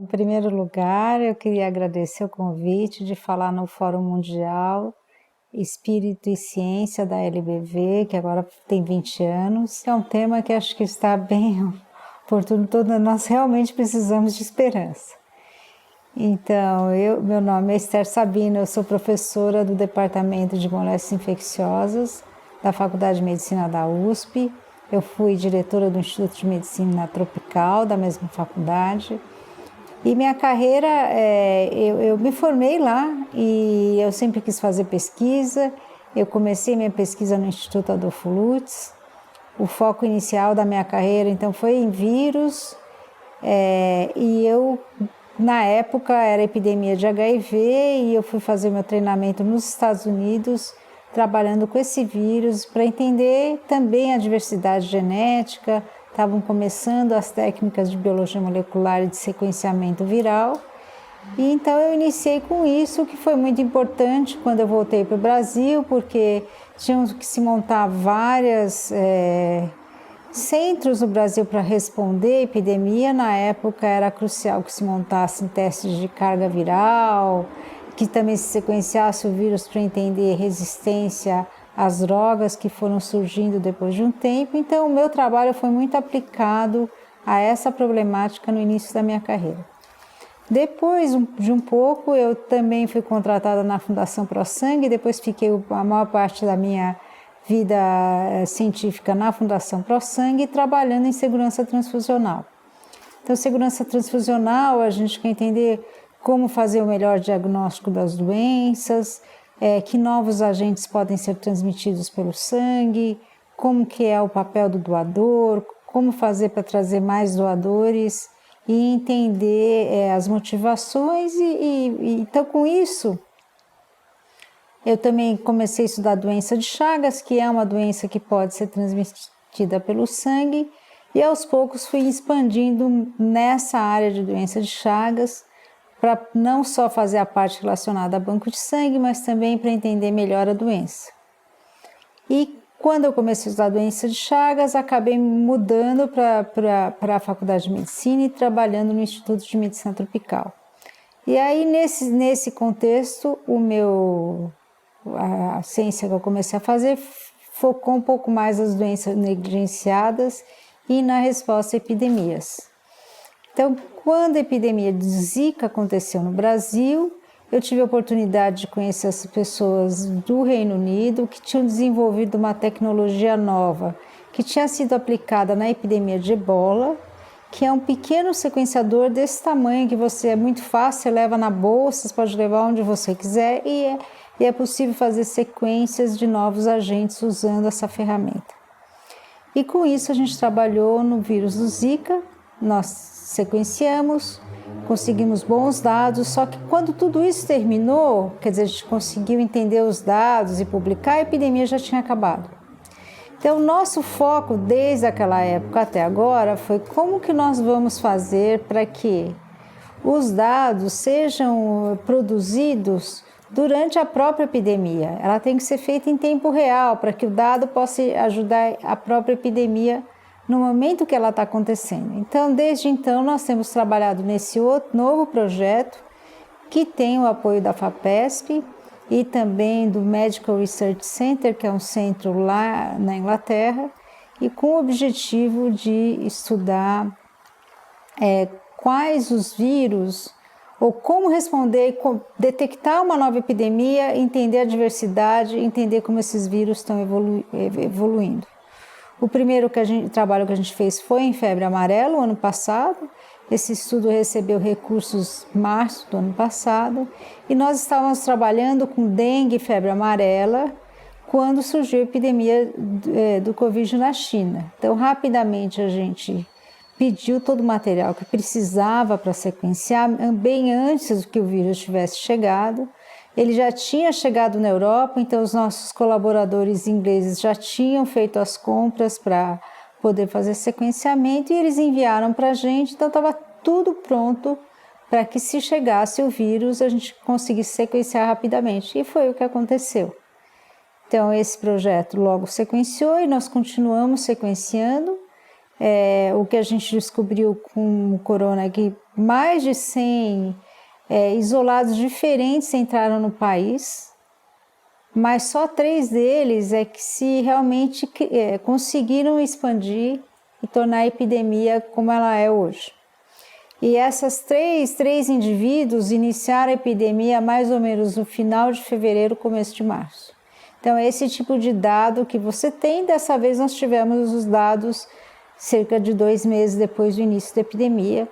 Em primeiro lugar, eu queria agradecer o convite de falar no Fórum Mundial Espírito e Ciência da LBV, que agora tem 20 anos. É um tema que acho que está bem oportuno, nós realmente precisamos de esperança. Então, meu nome é Esther Sabino, eu sou professora do Departamento de Moléstias Infecciosas da Faculdade de Medicina da USP. Eu fui diretora do Instituto de Medicina Tropical da mesma faculdade. E minha carreira, eu me formei lá e eu sempre quis fazer pesquisa. Eu comecei minha pesquisa no Instituto Adolfo Lutz. O foco inicial da minha carreira, então, foi em vírus. E eu, na época, era epidemia de HIV e eu fui fazer meu treinamento nos Estados Unidos, trabalhando com esse vírus para entender também a diversidade genética. Estavam começando as técnicas de biologia molecular e de sequenciamento viral. E então eu iniciei com isso, que foi muito importante quando eu voltei para o Brasil, porque tínhamos que se montar vários centros no Brasil para responder à epidemia. Na época era crucial que se montassem testes de carga viral, que também se sequenciasse o vírus para entender resistência as drogas que foram surgindo depois de um tempo. Então, o meu trabalho foi muito aplicado a essa problemática no início da minha carreira. Depois de um pouco, eu também fui contratada na Fundação ProSangue, depois fiquei a maior parte da minha vida científica na Fundação ProSangue, trabalhando em segurança transfusional. Então, segurança transfusional, a gente quer entender como fazer o melhor diagnóstico das doenças, que novos agentes podem ser transmitidos pelo sangue, como que é o papel do doador, como fazer para trazer mais doadores e entender as motivações. Então, com isso, eu também comecei a estudar a doença de Chagas, que é uma doença que pode ser transmitida pelo sangue, e aos poucos fui expandindo nessa área de doença de Chagas, para não só fazer a parte relacionada a banco de sangue, mas também para entender melhor a doença. E quando eu comecei a estudar a doença de Chagas, acabei mudando para a Faculdade de Medicina e trabalhando no Instituto de Medicina Tropical. E aí, nesse contexto, a ciência que eu comecei a fazer focou um pouco mais nas doenças negligenciadas e na resposta a epidemias. Então, quando a epidemia de Zika aconteceu no Brasil, eu tive a oportunidade de conhecer as pessoas do Reino Unido que tinham desenvolvido uma tecnologia nova que tinha sido aplicada na epidemia de Ebola, que é um pequeno sequenciador desse tamanho, que é muito fácil, você leva na bolsa, você pode levar onde você quiser e é possível fazer sequências de novos agentes usando essa ferramenta. E com isso a gente trabalhou no vírus do Zika, nós sequenciamos, conseguimos bons dados, só que quando tudo isso terminou, quer dizer, a gente conseguiu entender os dados e publicar, a epidemia já tinha acabado. Então, nosso foco desde aquela época até agora foi como que nós vamos fazer para que os dados sejam produzidos durante a própria epidemia. Ela tem que ser feita em tempo real, para que o dado possa ajudar a própria epidemia no momento que ela está acontecendo. Então, desde então, nós temos trabalhado nesse outro novo projeto, que tem o apoio da FAPESP e também do Medical Research Center, que é um centro lá na Inglaterra, e com o objetivo de estudar quais os vírus, ou como responder, detectar uma nova epidemia, entender a diversidade, entender como esses vírus estão evoluindo. O primeiro trabalho que a gente fez foi em febre amarela, o ano passado. Esse estudo recebeu recursos em março do ano passado. E nós estávamos trabalhando com dengue e febre amarela quando surgiu a epidemia do Covid na China. Então, rapidamente, a gente pediu todo o material que precisava para sequenciar, bem antes que o vírus tivesse chegado. Ele já tinha chegado na Europa, então os nossos colaboradores ingleses já tinham feito as compras para poder fazer sequenciamento e eles enviaram para a gente, então estava tudo pronto para que, se chegasse o vírus, a gente conseguisse sequenciar rapidamente. E foi o que aconteceu. Então, esse projeto logo sequenciou e nós continuamos sequenciando. o que a gente descobriu com o corona é que mais de 100 isolados diferentes entraram no país, mas só 3 deles é que se realmente conseguiram expandir e tornar a epidemia como ela é hoje. E essas três indivíduos iniciaram a epidemia mais ou menos no final de fevereiro, começo de março. Então, esse tipo de dado que você tem, dessa vez nós tivemos os dados cerca de 2 meses depois do início da epidemia.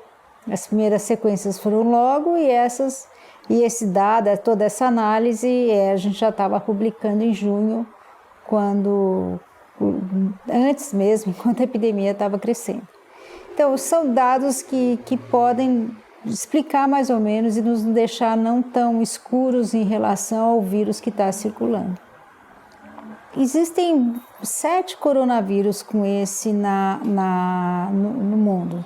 As primeiras sequências foram logo e esse dado, toda essa análise, a gente já estava publicando em junho, antes mesmo, enquanto a epidemia estava crescendo. Então, são dados que podem explicar mais ou menos e nos deixar não tão escuros em relação ao vírus que está circulando. Existem 7 coronavírus com esse no mundo.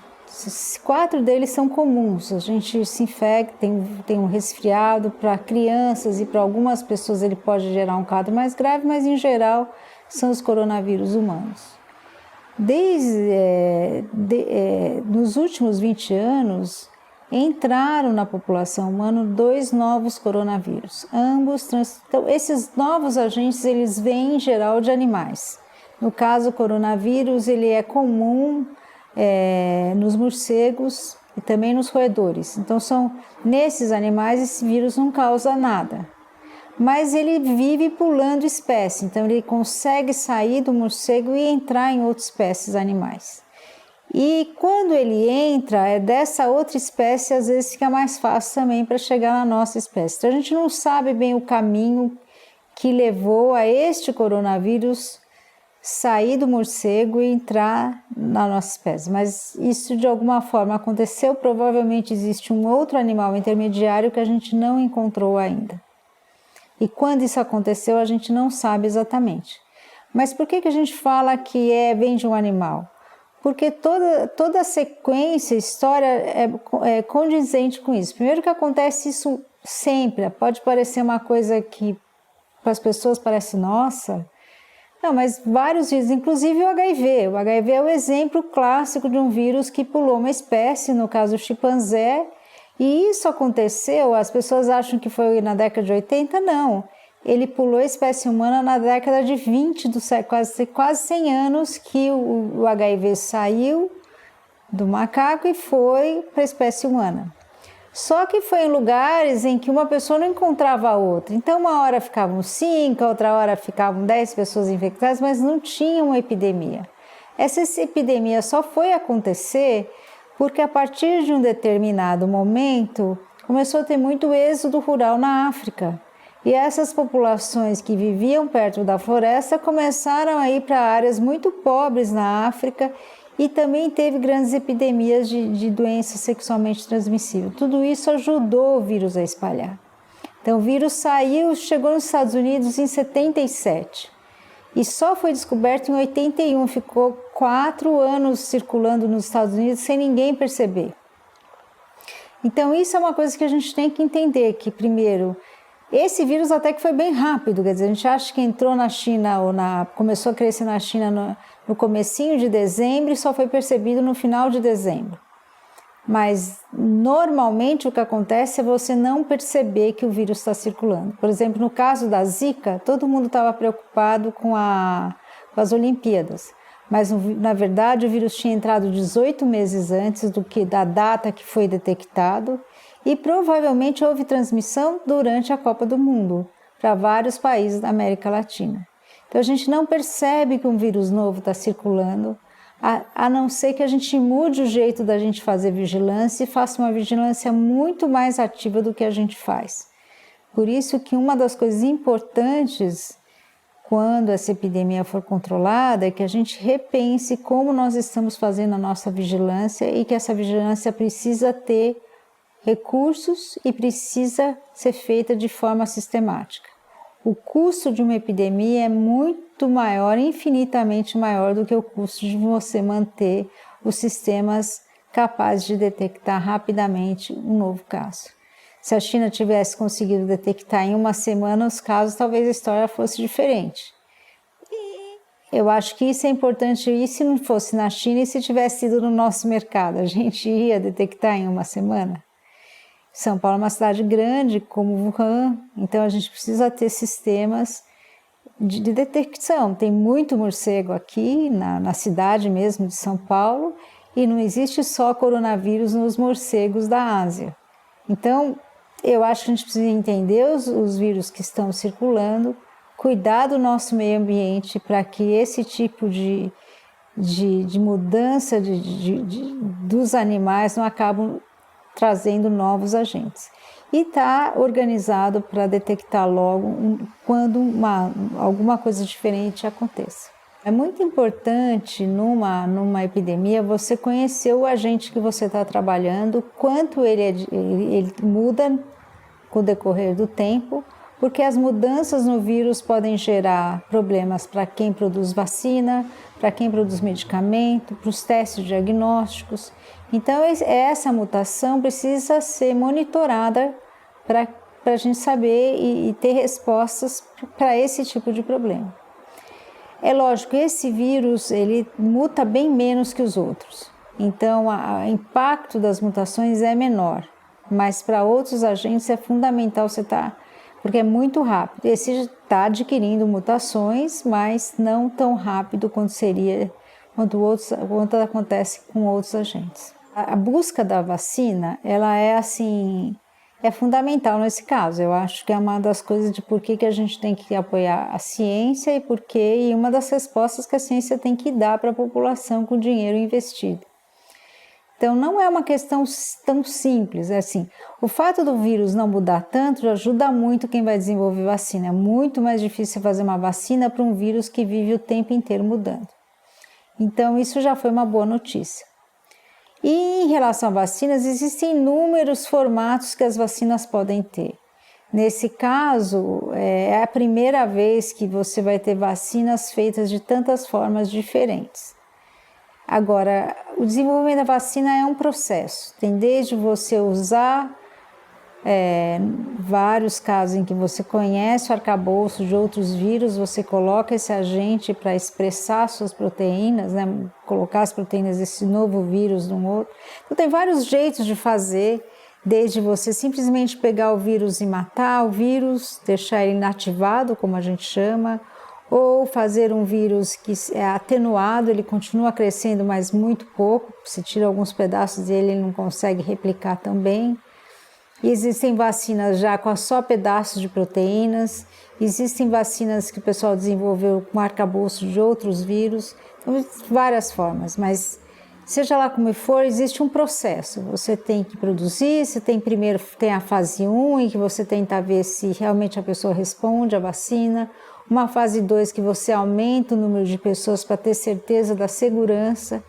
4 deles são comuns. A gente se infecta, tem um resfriado para crianças e para algumas pessoas ele pode gerar um quadro mais grave, mas em geral são os coronavírus humanos. Nos últimos 20 anos, entraram na população humana 2 novos coronavírus. Então, esses novos agentes, eles vêm em geral de animais. No caso, o coronavírus, ele é comum nos morcegos e também nos roedores. Então, nesses animais, esse vírus não causa nada. Mas ele vive pulando espécie, então ele consegue sair do morcego e entrar em outras espécies animais. E quando ele entra, dessa outra espécie, às vezes fica mais fácil também para chegar na nossa espécie. Então a gente não sabe bem o caminho que levou a este coronavírus sair do morcego e entrar na nossa espécie. Mas isso de alguma forma aconteceu, provavelmente existe um outro animal intermediário que a gente não encontrou ainda. E quando isso aconteceu, a gente não sabe exatamente. Mas por que a gente fala que vem de um animal? Porque toda a sequência, a história é condizente com isso. Primeiro que acontece isso sempre. Pode parecer uma coisa que para as pessoas parece, nossa. Não, mas vários vírus, inclusive o HIV. O HIV é o exemplo clássico de um vírus que pulou uma espécie, no caso o chimpanzé. E isso aconteceu, as pessoas acham que foi na década de 80, não. Ele pulou a espécie humana na década de 20 do século, quase 100 anos que o HIV saiu do macaco e foi para a espécie humana. Só que foi em lugares em que uma pessoa não encontrava a outra. Então, uma hora ficavam 5, outra hora ficavam 10 pessoas infectadas, mas não tinha uma epidemia. Essa epidemia só foi acontecer porque a partir de um determinado momento começou a ter muito êxodo rural na África. E essas populações que viviam perto da floresta começaram a ir para áreas muito pobres na África e também teve grandes epidemias de doenças sexualmente transmissíveis. Tudo isso ajudou o vírus a espalhar. Então o vírus chegou nos Estados Unidos em 77. E só foi descoberto em 81, ficou 4 anos circulando nos Estados Unidos sem ninguém perceber. Então isso é uma coisa que a gente tem que entender, que primeiro, esse vírus até que foi bem rápido, quer dizer, a gente acha que entrou na China, começou a crescer na China no comecinho de dezembro e só foi percebido no final de dezembro. Mas normalmente o que acontece é você não perceber que o vírus está circulando. Por exemplo, no caso da Zika, todo mundo estava preocupado com as Olimpíadas. Mas na verdade o vírus tinha entrado 18 meses antes da data que foi detectado e provavelmente houve transmissão durante a Copa do Mundo para vários países da América Latina. Então a gente não percebe que um vírus novo está circulando, a não ser que a gente mude o jeito da gente fazer vigilância e faça uma vigilância muito mais ativa do que a gente faz. Por isso que uma das coisas importantes quando essa epidemia for controlada é que a gente repense como nós estamos fazendo a nossa vigilância e que essa vigilância precisa ter recursos e precisa ser feita de forma sistemática. O custo de uma epidemia é muito maior, infinitamente maior do que o custo de você manter os sistemas capazes de detectar rapidamente um novo caso. Se a China tivesse conseguido detectar em uma semana os casos, talvez a história fosse diferente. Eu acho que isso é importante, e se não fosse na China e se tivesse sido no nosso mercado, a gente ia detectar em uma semana? São Paulo é uma cidade grande, como Wuhan, então a gente precisa ter sistemas de detecção. Tem muito morcego aqui na cidade mesmo de São Paulo, e não existe só coronavírus nos morcegos da Ásia. Então, eu acho que a gente precisa entender os vírus que estão circulando, cuidar do nosso meio ambiente para que esse tipo de mudança dos animais não acabem trazendo novos agentes. E está organizado para detectar logo quando alguma coisa diferente aconteça. É muito importante numa epidemia você conhecer o agente que você está trabalhando, quanto ele muda com o decorrer do tempo, porque as mudanças no vírus podem gerar problemas para quem produz vacina, para quem produz medicamento, para os testes diagnósticos. Então, essa mutação precisa ser monitorada para a gente saber e ter respostas para esse tipo de problema. É lógico que esse vírus ele muta bem menos que os outros, então o impacto das mutações é menor, mas para outros agentes é fundamental você porque é muito rápido. Esse está adquirindo mutações, mas não tão rápido quanto seria quanto acontece com outros agentes. A busca da vacina, ela é fundamental nesse caso. Eu acho que é uma das coisas de por que a gente tem que apoiar a ciência e uma das respostas que a ciência tem que dar para a população com o dinheiro investido. Então, não é uma questão tão simples, é assim, o fato do vírus não mudar tanto já ajuda muito quem vai desenvolver vacina. É muito mais difícil fazer uma vacina para um vírus que vive o tempo inteiro mudando. Então, isso já foi uma boa notícia. E em relação a vacinas, existem inúmeros formatos que as vacinas podem ter. Nesse caso, é a primeira vez que você vai ter vacinas feitas de tantas formas diferentes. Agora, o desenvolvimento da vacina é um processo. Tem desde você usar vários casos em que você conhece o arcabouço de outros vírus, você coloca esse agente para expressar suas proteínas, né? Colocar as proteínas desse novo vírus no outro. Então, tem vários jeitos de fazer, desde você simplesmente pegar o vírus e matar o vírus, deixar ele inativado, como a gente chama, ou fazer um vírus que é atenuado, ele continua crescendo, mas muito pouco, você tira alguns pedaços dele, ele não consegue replicar tão bem. E existem vacinas já com só pedaços de proteínas, existem vacinas que o pessoal desenvolveu com arcabouço de outros vírus, então, várias formas, mas seja lá como for, existe um processo. Você tem que produzir, primeiro tem a fase 1, em que você tenta ver se realmente a pessoa responde à vacina, uma fase 2 que você aumenta o número de pessoas para ter certeza da segurança,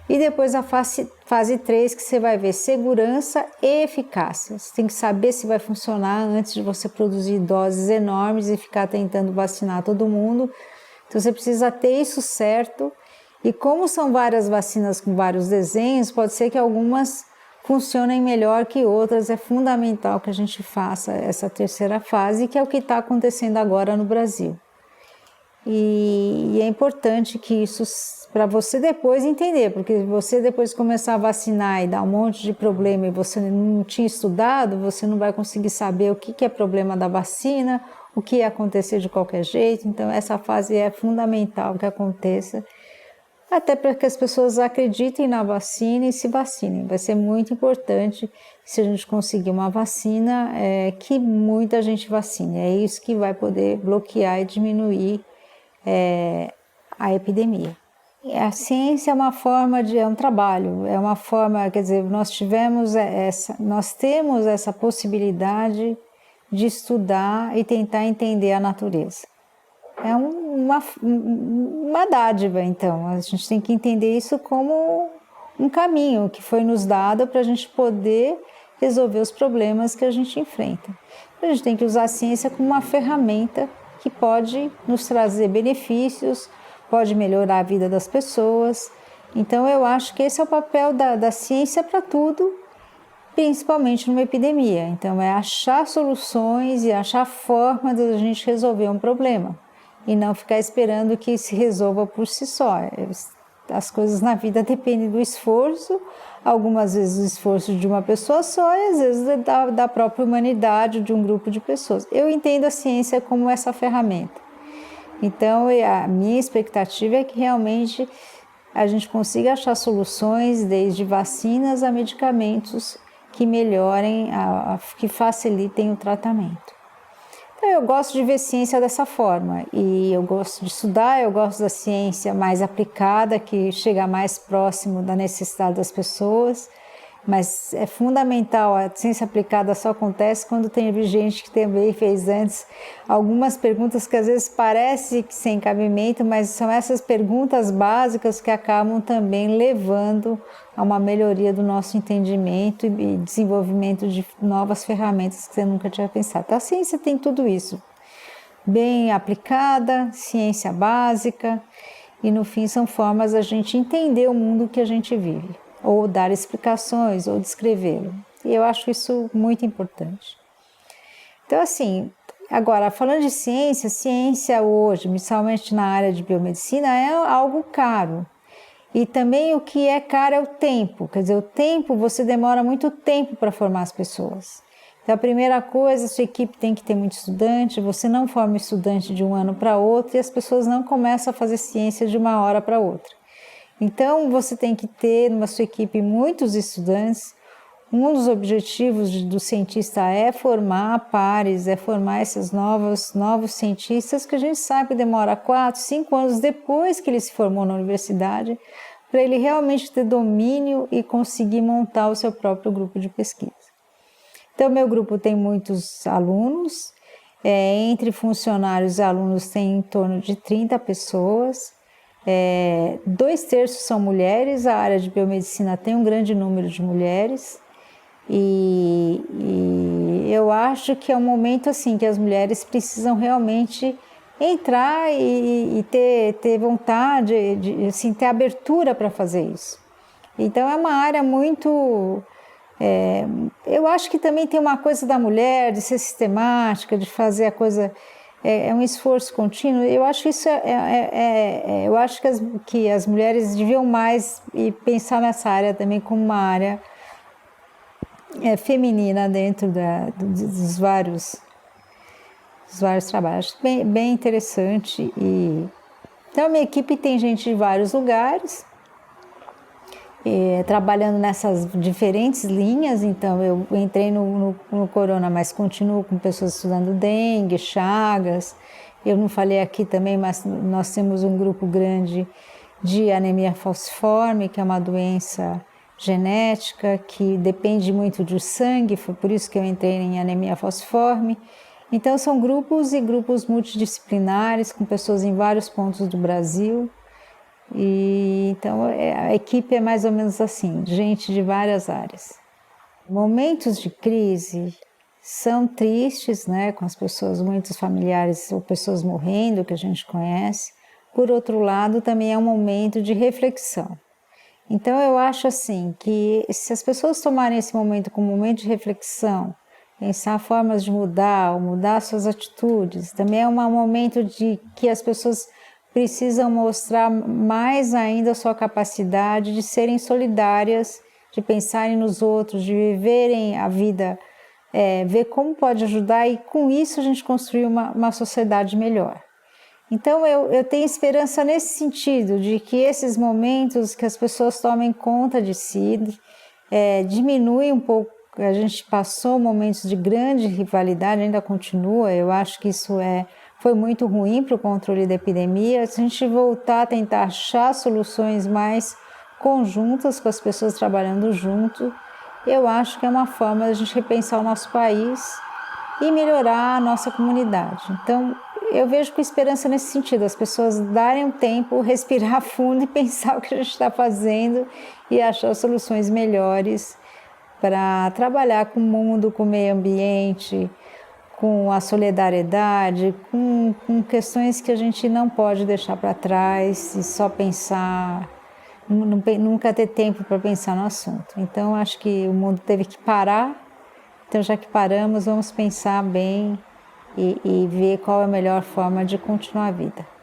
e depois a fase 3 que você vai ver segurança e eficácia. Você tem que saber se vai funcionar antes de você produzir doses enormes e ficar tentando vacinar todo mundo. Então você precisa ter isso certo. E como são várias vacinas com vários desenhos, pode ser que algumas funcionem melhor que outras. É fundamental que a gente faça essa terceira fase, que é o que está acontecendo agora no Brasil. E é importante que isso, para você depois entender, porque você depois começar a vacinar e dar um monte de problema e você não tinha estudado, você não vai conseguir saber o que é problema da vacina, o que ia acontecer de qualquer jeito. Então essa fase é fundamental que aconteça, até para que as pessoas acreditem na vacina e se vacinem. Vai ser muito importante se a gente conseguir uma vacina, que muita gente vacine. É isso que vai poder bloquear e diminuir a epidemia. A ciência é uma forma é um trabalho, é uma forma, quer dizer, nós temos essa possibilidade de estudar e tentar entender a natureza. É uma dádiva, então, a gente tem que entender isso como um caminho que foi nos dado para a gente poder resolver os problemas que a gente enfrenta. A gente tem que usar a ciência como uma ferramenta que pode nos trazer benefícios, pode melhorar a vida das pessoas. Então, eu acho que esse é o papel da ciência para tudo, principalmente numa epidemia. Então, é achar soluções e achar formas de a gente resolver um problema. e não ficar esperando que se resolva por si só. As coisas na vida dependem do esforço, algumas vezes do esforço de uma pessoa só e às vezes da própria humanidade de um grupo de pessoas. Eu entendo a ciência como essa ferramenta. Então, a minha expectativa é que realmente a gente consiga achar soluções, desde vacinas a medicamentos que melhorem, que facilitem o tratamento. Então, eu gosto de ver ciência dessa forma e eu gosto de estudar, eu gosto da ciência mais aplicada, que chega mais próximo da necessidade das pessoas, mas é fundamental, a ciência aplicada só acontece quando tem gente que também fez antes algumas perguntas que às vezes parece sem cabimento, mas são essas perguntas básicas que acabam também levando a uma melhoria do nosso entendimento e desenvolvimento de novas ferramentas que você nunca tinha pensado. Então, a ciência tem tudo isso, bem aplicada, ciência básica, e no fim são formas da gente entender o mundo que a gente vive, ou dar explicações, ou descrevê-lo. E eu acho isso muito importante. Então, assim, agora, falando de ciência, ciência hoje, principalmente na área de biomedicina, é algo caro. E também o que é caro é o tempo. Quer dizer, o tempo, você demora muito tempo para formar as pessoas. Então, a primeira coisa, a sua equipe tem que ter muito estudante, você não forma estudante de um ano para outro e as pessoas não começam a fazer ciência de uma hora para outra. Então, você tem que ter na sua equipe muitos estudantes. Um dos objetivos do cientista é formar pares, é formar esses novos cientistas que a gente sabe que demora 4, 5 anos depois que ele se formou na universidade, para ele realmente ter domínio e conseguir montar o seu próprio grupo de pesquisa. Então, meu grupo tem muitos alunos, entre funcionários e alunos tem em torno de 30 pessoas, 2/3 são mulheres, a área de biomedicina tem um grande número de mulheres, e eu acho que é um momento assim que as mulheres precisam realmente entrar e ter vontade, assim, ter abertura para fazer isso. Então é uma área muito... eu acho que também tem uma coisa da mulher, de ser sistemática, de fazer a coisa... É um esforço contínuo. Eu acho isso eu acho que as mulheres deviam mais e pensar nessa área também como uma área feminina dentro dos vários trabalhos. Acho bem interessante. Então, a minha equipe tem gente de vários lugares, trabalhando nessas diferentes linhas. Então, eu entrei no Corona, mas continuo com pessoas estudando dengue, chagas. Eu não falei aqui também, mas nós temos um grupo grande de anemia falciforme, que é uma doença genética que depende muito do sangue, foi por isso que eu entrei em anemia falciforme. Então, são grupos e grupos multidisciplinares, com pessoas em vários pontos do Brasil. E então a equipe é mais ou menos assim, gente de várias áreas. Momentos de crise são tristes, né, com as pessoas, muitos familiares ou pessoas morrendo que a gente conhece. Por outro lado, também é um momento de reflexão. Então eu acho assim que se as pessoas tomarem esse momento como um momento de reflexão, pensar formas de mudar suas atitudes, também é um momento de que as pessoas precisam mostrar mais ainda a sua capacidade de serem solidárias, de pensarem nos outros, de viverem a vida, ver como pode ajudar e com isso a gente construir uma sociedade melhor. Então eu tenho esperança nesse sentido, de que esses momentos que as pessoas tomem conta de si, diminui um pouco. A gente passou momentos de grande rivalidade, ainda continua, eu acho que isso foi muito ruim para o controle da epidemia. Se a gente voltar a tentar achar soluções mais conjuntas, com as pessoas trabalhando junto, eu acho que é uma forma de a gente repensar o nosso país e melhorar a nossa comunidade. Então, eu vejo com esperança nesse sentido, as pessoas darem um tempo, respirar fundo e pensar o que a gente está fazendo e achar soluções melhores para trabalhar com o mundo, com o meio ambiente, com a solidariedade, com questões que a gente não pode deixar para trás e só pensar, nunca ter tempo para pensar no assunto. Então, acho que o mundo teve que parar, então já que paramos, vamos pensar bem e ver qual é a melhor forma de continuar a vida.